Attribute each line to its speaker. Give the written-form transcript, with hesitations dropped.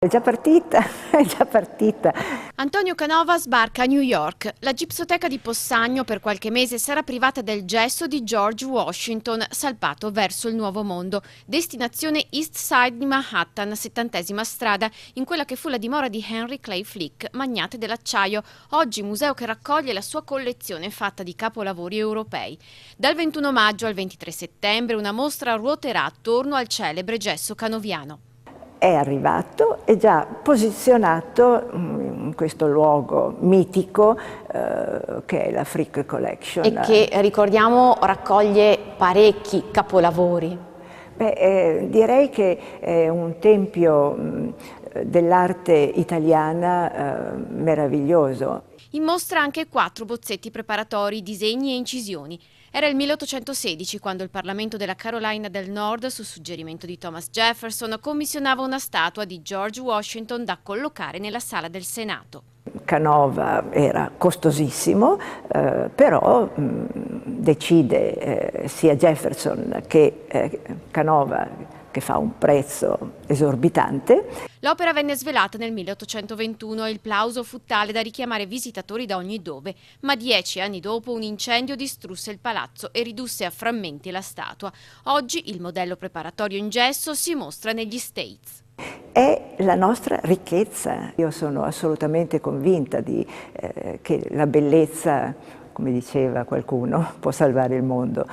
Speaker 1: È già partita, è già partita.
Speaker 2: Antonio Canova sbarca a New York. La gipsoteca di Possagno per qualche mese sarà privata del gesso di George Washington, salpato verso il Nuovo Mondo. Destinazione East Side di Manhattan, 70ª strada, in quella che fu la dimora di Henry Clay Frick, magnate dell'acciaio, oggi museo che raccoglie la sua collezione fatta di capolavori europei. Dal 21 maggio al 23 settembre una mostra ruoterà attorno al celebre gesso canoviano.
Speaker 1: È arrivato, è già posizionato in questo luogo mitico che è la Frick Collection.
Speaker 3: E che, ricordiamo, raccoglie parecchi capolavori.
Speaker 1: Direi che è un tempio dell'arte italiana meraviglioso.
Speaker 2: In mostra anche 4 bozzetti preparatori, disegni e incisioni. Era il 1816 quando il Parlamento della Carolina del Nord, su suggerimento di Thomas Jefferson, commissionava una statua di George Washington da collocare nella sala del Senato.
Speaker 1: Canova era costosissimo, però decide sia Jefferson che Canova che fa un prezzo esorbitante.
Speaker 2: L'opera venne svelata nel 1821 e il plauso fu tale da richiamare visitatori da ogni dove, ma 10 anni dopo un incendio distrusse il palazzo e ridusse a frammenti la statua. Oggi il modello preparatorio in gesso si mostra negli States.
Speaker 1: È la nostra ricchezza. Io sono assolutamente convinta che la bellezza, come diceva qualcuno, può salvare il mondo.